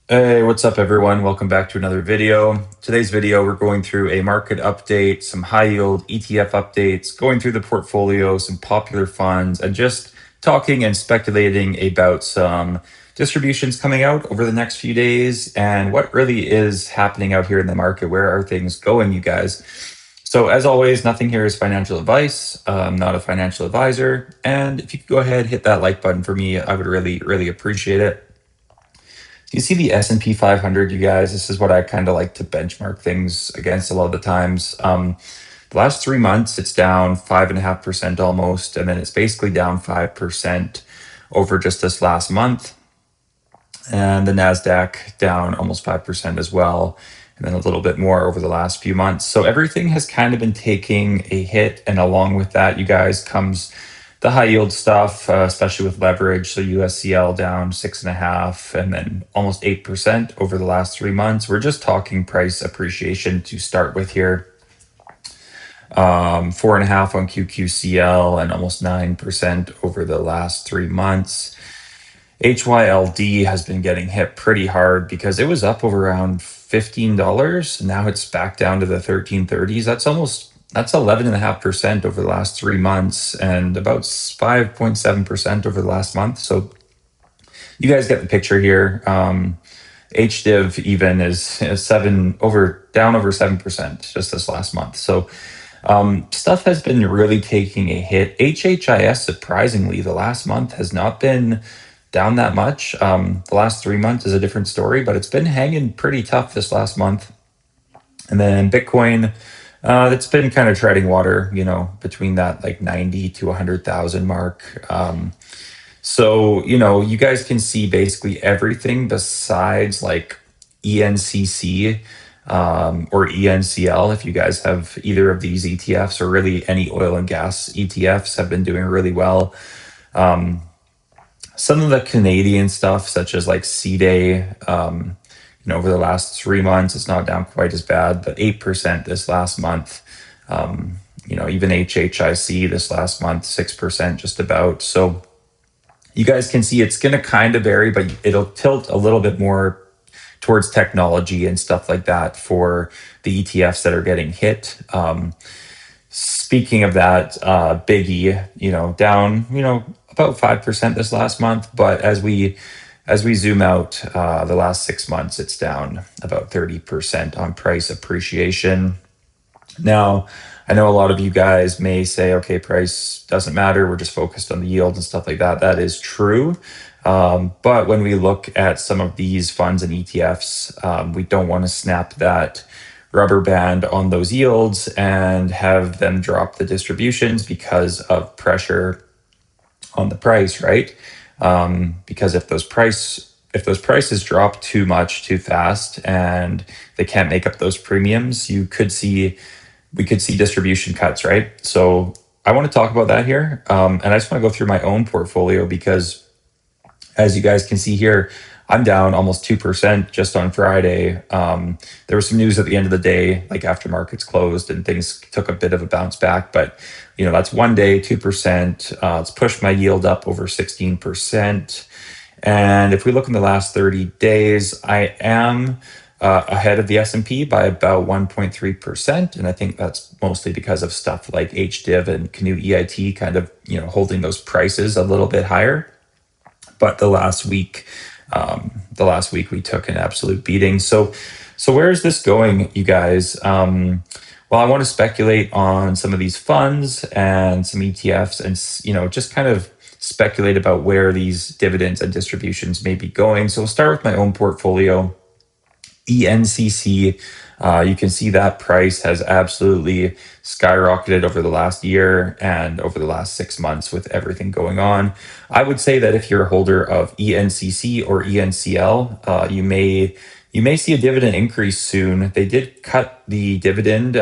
Hey, what's up, everyone? Welcome back to another video. Today's video, we're going through a market update, some high yield ETF updates, going through the portfolio, some popular funds, and just talking and speculating about some distributions coming out over the next few days and what really is happening out here in the market. Where are things going, you guys? So, as always, nothing here is financial advice. I'm not a financial advisor. And if you could go ahead, hit that like button for me, I would really, really appreciate it. You see the S&P 500, you guys. This is what I kind of like to benchmark things against a lot of the times. The last 3 months, it's down 5.5% almost, and then it's basically down 5% over just this last month. And the Nasdaq down almost 5% as well, and then a little bit more over the last few months. So everything has kind of been taking a hit, and along with that, you guys, comes the high yield stuff, especially with leverage. So USCL down 6.5, and then almost 8% over the last 3 months. We're just talking price appreciation to start with here. 4.5 on QQCL and almost 9% over the last 3 months. HYLD has been getting hit pretty hard because it was up over around $15. Now it's back down to the 1330s. That's 11.5% over the last 3 months and about 5.7% over the last month. So you guys get the picture here. HDIV even is down over 7% just this last month. So stuff has been really taking a hit. HHIS, surprisingly, the last month has not been down that much. The last 3 months is a different story, but it's been hanging pretty tough this last month. And then Bitcoin, it's been kind of treading water, between that like 90 to 100,000 mark. So, you guys can see basically everything besides like ENCC or ENCL. If you guys have either of these ETFs or really any oil and gas ETFs, have been doing really well. Some of the Canadian stuff, such as like C-Day, over the last 3 months, it's not down quite as bad, but 8% this last month. Even HHIC this last month, 6% just about. So you guys can see it's going to kind of vary, but it'll tilt a little bit more towards technology and stuff like that for the ETFs that are getting hit. Speaking of that, Biggie, down, about 5% this last month. But as we zoom out, the last 6 months, it's down about 30% on price appreciation. Now, I know a lot of you guys may say, okay, price doesn't matter. We're just focused on the yield and stuff like that. That is true. But when we look at some of these funds and ETFs, we don't want to snap that rubber band on those yields and have them drop the distributions because of pressure on the price, right? Because if those prices drop too much too fast and they can't make up those premiums, we could see distribution cuts, right? So I want to talk about that here, and I just want to go through my own portfolio because, as you guys can see here, I'm down almost 2% just on Friday. There was some news at the end of the day, like after markets closed, and things took a bit of a bounce back. But that's one day, 2%. It's pushed my yield up over 16%. And if we look in the last 30 days, I am ahead of the S&P by about 1.3%. And I think that's mostly because of stuff like HDIV and Canoe EIT kind of, holding those prices a little bit higher. But the last week we took an absolute beating. So where is this going, you guys? Well, I want to speculate on some of these funds and some ETFs, and just kind of speculate about where these dividends and distributions may be going. So we'll start with my own portfolio. ENCC, you can see that price has absolutely skyrocketed over the last year and over the last 6 months with everything going on. I would say that if you're a holder of ENCC or ENCL, you may see a dividend increase soon. They did cut the dividend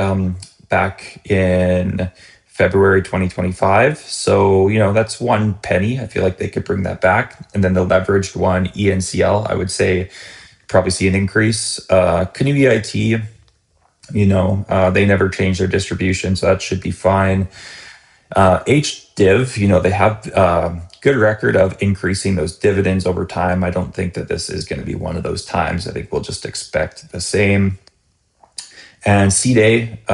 back in February 2025. So, that's 1 penny. I feel like they could bring that back. And then the leveraged one, ENCL, I would say probably see an increase. Canoe EIT, they never change their distribution, so that should be fine. HDiv, they have good record of increasing those dividends over time. I don't think that this is going to be one of those times. I think we'll just expect the same. And CDA,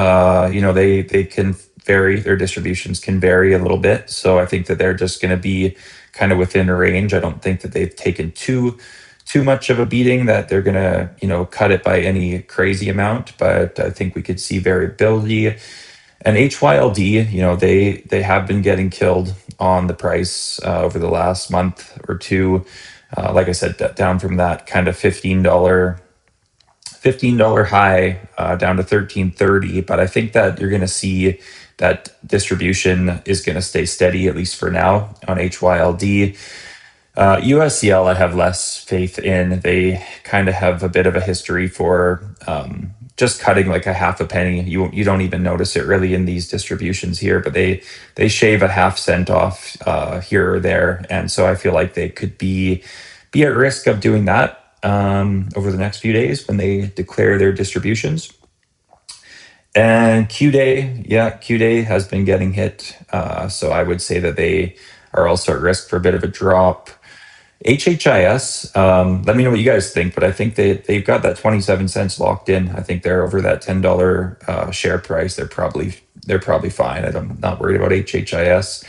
they can vary. Their distributions can vary a little bit. So I think that they're just going to be kind of within a range. I don't think that they've taken too much of a beating that they're going to, cut it by any crazy amount. But I think we could see variability. And HYLD, they have been getting killed on the price over the last month or two. Like I said, down from that kind of $15 high down to 13.30. But I think that you're going to see that distribution is going to stay steady, at least for now, on HYLD. USCL, I have less faith in. They kind of have a bit of a history for just cutting like a half a penny. You don't even notice it really in these distributions here, but they shave a half cent off here or there, and so I feel like they could be at risk of doing that over the next few days when they declare their distributions. And QDay has been getting hit, so I would say that they are also at risk for a bit of a drop. HHIS, let me know what you guys think, but I think they've got that 27 cents locked in. I think they're over that $10 share price. They're probably fine. I'm not worried about HHIS.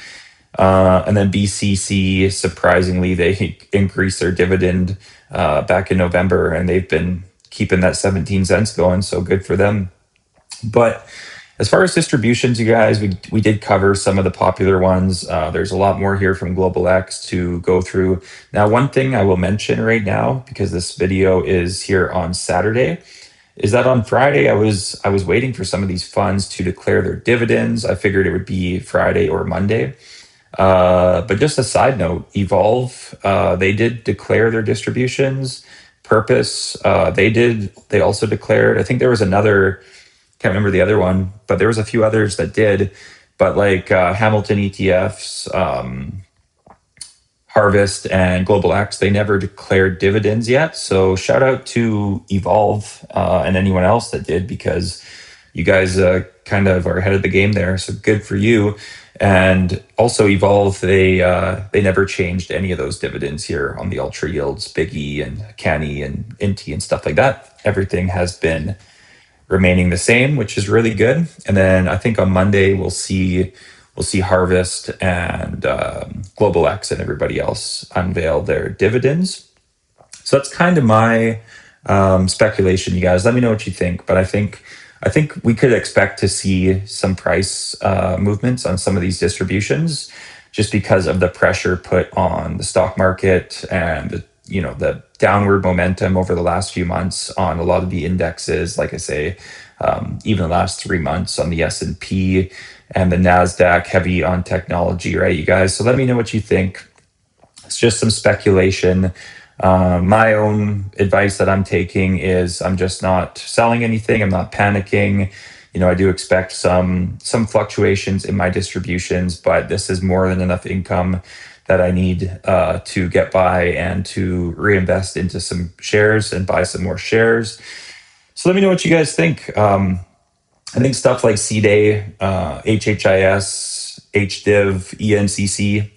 And then BCC, surprisingly, they increased their dividend back in November, and they've been keeping that 17 cents going, so good for them. But as far as distributions, you guys, we did cover some of the popular ones. There's a lot more here from Global X to go through. Now, one thing I will mention right now, because this video is here on Saturday, is that on Friday I was waiting for some of these funds to declare their dividends. I figured it would be Friday or Monday. But just a side note, Evolve, they did declare their distributions. Purpose, they also declared. I think there was another, can't remember the other one, but there was a few others that did. But like Hamilton ETFs, Harvest, and Global X, they never declared dividends yet. So shout out to Evolve and anyone else that did, because you guys kind of are ahead of the game there. So good for you. And also Evolve, they never changed any of those dividends here on the Ultra Yields, Big E and Canny and Inti and stuff like that. Everything has been remaining the same, which is really good. And then I think on Monday we'll see Harvest and Global X and everybody else unveil their dividends. So that's kind of my speculation, you guys. Let me know what you think. But I think we could expect to see some price movements on some of these distributions, just because of the pressure put on the stock market and the downward momentum over the last few months on a lot of the indexes. Like I say, even the last 3 months on the S&P and the NASDAQ, heavy on technology, right, you guys? So let me know what you think. It's just some speculation. My own advice that I'm taking is I'm just not selling anything. I'm not panicking. I do expect some fluctuations in my distributions, but this is more than enough income that I need to get by and to reinvest into some shares and buy some more shares. So let me know what you guys think. I think stuff like CDAY, HHIS, HDIV, ENCC,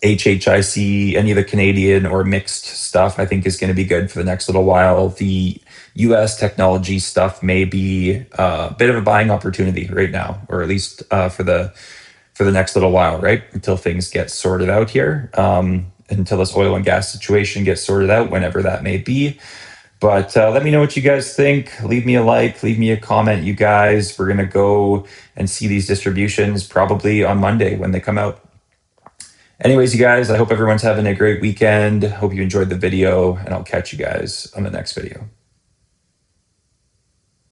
HHIC, any of the Canadian or mixed stuff, I think is going to be good for the next little while. The US technology stuff may be a bit of a buying opportunity right now, or at least for the next little while, right? Until things get sorted out here, until this oil and gas situation gets sorted out, whenever that may be. But let me know what you guys think. Leave me a like, leave me a comment, you guys. We're going to go and see these distributions probably on Monday when they come out. Anyways, you guys, I hope everyone's having a great weekend. Hope you enjoyed the video, and I'll catch you guys on the next video.